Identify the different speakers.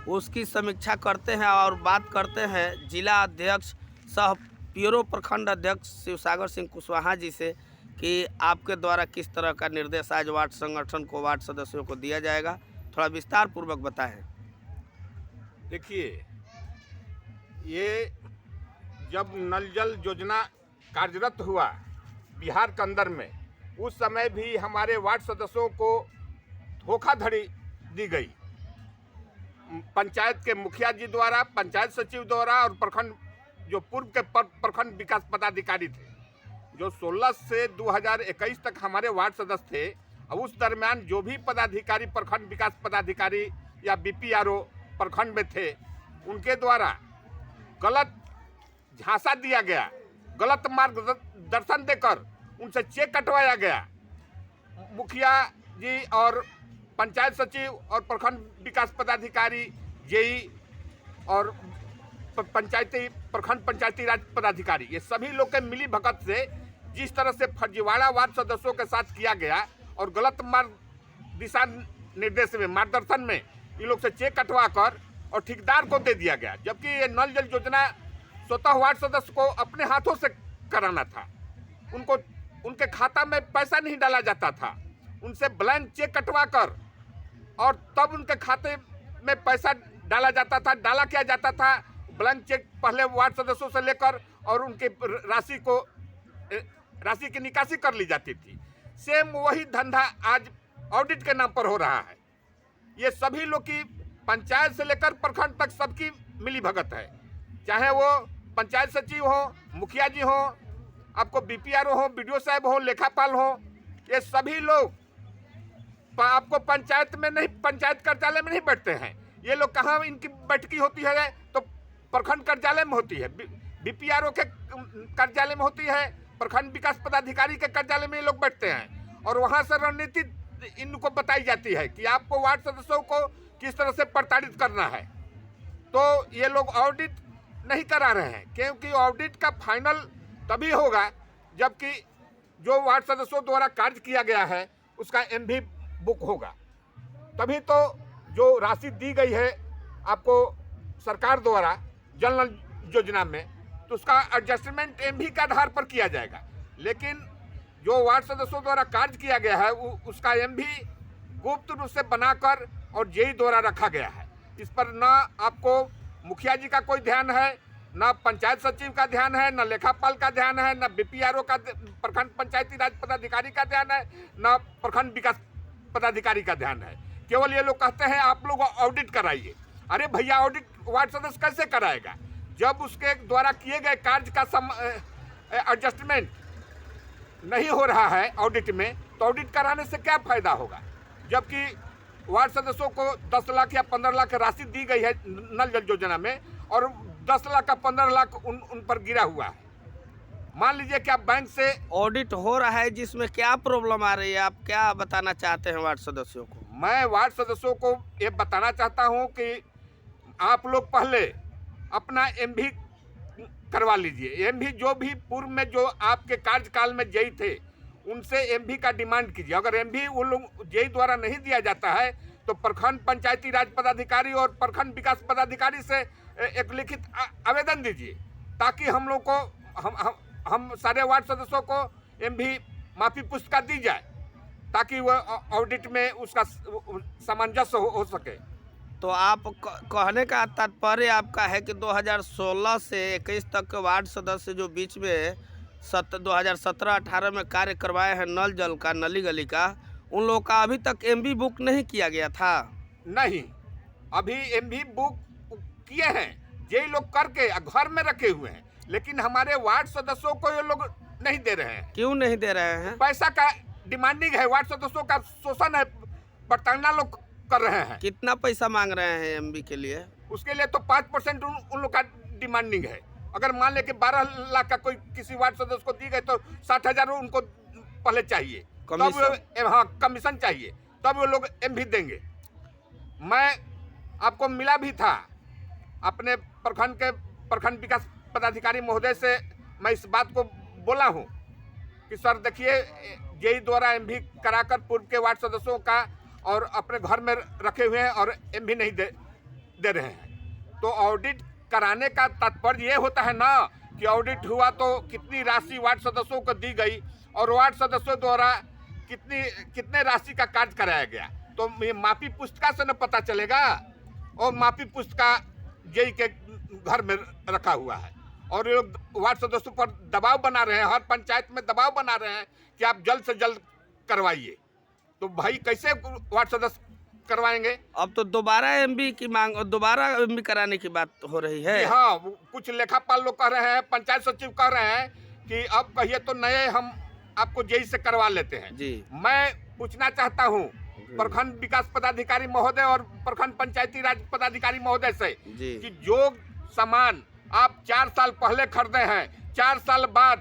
Speaker 1: उसकी समीक्षा करते हैं और बात करते हैं जिला अध्यक्ष सह प्यूरो प्रखंड अध्यक्ष शिवसागर सिंह कुशवाहा जी से कि आपके द्वारा किस तरह का निर्देश आज वार्ड संगठन को, वार्ड सदस्यों को दिया जाएगा। थोड़ा विस्तार पूर्वक बताएं।
Speaker 2: देखिए, ये जब नल जल योजना कार्यरत हुआ बिहार के अंदर में, उस समय भी हमारे वार्ड सदस्यों को धोखाधड़ी दी गई। पंचायत के मुखिया जी द्वारा, पंचायत सचिव द्वारा और प्रखंड जो पूर्व के प्रखंड विकास पदाधिकारी थे, जो 16 से 2021 तक हमारे वार्ड सदस्य थे, और उस दरमियान जो भी पदाधिकारी प्रखंड विकास पदाधिकारी या बीपीआरओ प्रखंड में थे, उनके द्वारा गलत झांसा दिया गया, गलत मार्गदर्शन देकर उनसे चेक कटवाया गया। मुखिया जी और पंचायत सचिव और प्रखंड विकास पदाधिकारी, जेई और प्रखंड पंचायती राज पदाधिकारी, ये सभी लोग के मिली भगत से जिस तरह से फर्जीवाड़ा वार्ड सदस्यों के साथ किया गया और गलत दिशा निर्देश में, मार्गदर्शन में ये लोग से चेक कटवा कर और ठेकेदार को दे दिया गया। जबकि ये नल जल योजना स्वतः वार्ड सदस्य को अपने हाथों से कराना था। उनको उनके खाता में पैसा नहीं डाला जाता था, उनसे ब्लैंक चेक कटवा कर और तब उनके खाते में पैसा डाला जाता था। डाला क्या जाता था, ब्लैंक चेक पहले वार्ड सदस्यों से लेकर और उनके राशि की निकासी कर ली जाती थी। सेम वही धंधा आज ऑडिट के नाम पर हो रहा है। ये सभी लोग की, पंचायत से लेकर प्रखंड तक सबकी मिली भगत है, चाहे वो पंचायत सचिव हो, मुखिया जी हो, आपको बीपीआरओ हो, बीडीओ साहब हो, लेखापाल हो, ये सभी लोग आपको पंचायत में नहीं, पंचायत कार्यालय में नहीं बैठते हैं। ये लोग कहाँ इनकी बैठकी होती है, तो प्रखंड कार्यालय में होती है, बीपीआरओ के कार्यालय में होती है, प्रखंड विकास पदाधिकारी के कार्यालय में ये लोग बैठते हैं और वहाँ से रणनीति इनको बताई जाती है कि आपको वार्ड सदस्यों को किस तरह से प्रताड़ित करना है। तो ये लोग ऑडिट नहीं करा रहे हैं, क्योंकि ऑडिट का फाइनल तभी होगा जबकि जो वार्ड सदस्यों द्वारा कार्य किया गया है उसका एमवी बुक होगा। तभी तो जो राशि दी गई है आपको सरकार द्वारा जल नल योजना में, तो उसका एडजस्टमेंट एमवी के आधार पर किया जाएगा। लेकिन जो वार्ड सदस्यों द्वारा कार्य किया गया है उसका एमवी गुप्त रूप से बनाकर और जेई द्वारा रखा गया है। इस पर न आपको मुखिया जी का कोई ध्यान है, न पंचायत सचिव का ध्यान है, न लेखापाल का ध्यान है, न बीपीआरओ का, प्रखंड पंचायती राज पदाधिकारी का ध्यान है, न प्रखंड विकास पदाधिकारी का ध्यान है। केवल ये लोग कहते हैं आप लोग ऑडिट कराइए। अरे भैया, ऑडिट वार्ड सदस्य कैसे कराएगा जब उसके द्वारा किए गए कार्य का एडजस्टमेंट नहीं हो रहा है ऑडिट में? तो ऑडिट कराने से क्या फायदा होगा, जबकि वार्ड सदस्यों को 10 लाख या 15 लाख राशि दी गई है नल जल योजना में और 10 लाख का 15 लाख उन पर गिरा हुआ है। मान लीजिए कि आप बैंक से
Speaker 1: ऑडिट हो रहा है, जिसमें क्या प्रॉब्लम आ रही है, आप क्या बताना चाहते हैं वार्ड सदस्यों को?
Speaker 2: मैं वार्ड सदस्यों को ये बताना चाहता हूँ कि आप लोग पहले अपना एमवी करवा लीजिए। एमवी जो भी पूर्व में जो आपके कार्यकाल में जेई थे उनसे एमवी का डिमांड कीजिए। अगर एमवी वो लोग जेई द्वारा नहीं दिया जाता है तो प्रखंड पंचायती राज पदाधिकारी और प्रखंड विकास पदाधिकारी से एक लिखित आवेदन दीजिए, ताकि हम लोग को हम सारे वार्ड सदस्यों को एमवी माफी पुस्तिका दी जाए, ताकि वह ऑडिट में उसका सामंजस्य हो सके।
Speaker 1: तो आप कहने का तात्पर्य आपका है कि 2016 से 21 तक के वार्ड सदस्य जो बीच में 2017-18 में कार्य करवाए हैं नल जल का, नली गली का, उन लोगों का अभी तक एमवी बुक नहीं किया गया था?
Speaker 2: नहीं, अभी एमवी बुक किए हैं, ये लोग करके घर में रखे हुए हैं, लेकिन हमारे वार्ड सदस्यों को ये लोग नहीं दे रहे हैं।
Speaker 1: क्यों नहीं दे रहे हैं?
Speaker 2: पैसा का डिमांडिंग है, वार्ड सदस्यों का शोषण है, प्रताड़ना लोग कर रहे हैं।
Speaker 1: कितना पैसा मांग रहे हैं एमवी के लिए?
Speaker 2: उसके लिए तो 5% उन लोग का डिमांडिंग है। अगर मान ले कि 12 लाख का कोई किसी वार्ड सदस्य को दी गई तो 60,000 उनको पहले चाहिए, तब हाँ कमीशन चाहिए, तब वो लोग एमवी देंगे। मैं आपको मिला भी था अपने प्रखंड विकास पदाधिकारी महोदय से, मैं इस बात को बोला हूँ कि सर देखिए, जेई द्वारा एमवी कराकर पूर्व के वार्ड सदस्यों का और अपने घर में रखे हुए हैं और एमवी नहीं दे रहे हैं। तो ऑडिट कराने का तात्पर्य ये होता है ना कि ऑडिट हुआ तो कितनी राशि वार्ड सदस्यों को दी गई और वार्ड सदस्यों द्वारा कितने राशि का कार्य कराया गया। तो ये मापी पुस्तिका से न पता चलेगा, और मापी पुस्तिका जेई के घर में रखा हुआ है और ये लोग वार्ड सदस्यों पर दबाव बना रहे हैं, हर पंचायत में दबाव बना रहे हैं कि आप जल्द से जल्द करवाइए। तो भाई कैसे वार्ड सदस्य करवाएंगे?
Speaker 1: अब तो दोबारा एमबी की मांग और दोबारा एमबी कराने की बात हो रही है।
Speaker 2: हाँ, कुछ लेखापाल लोग कह रहे हैं, पंचायत सचिव कह रहे हैं कि अब कहिए तो नए हम आपको जेई से करवा लेते हैं
Speaker 1: जी।
Speaker 2: मैं पूछना चाहता हूँ प्रखंड विकास पदाधिकारी महोदय और प्रखंड पंचायती राज पदाधिकारी महोदय से
Speaker 1: जी।
Speaker 2: कि जो सामान आप 4 साल पहले खरीदे हैं, 4 साल बाद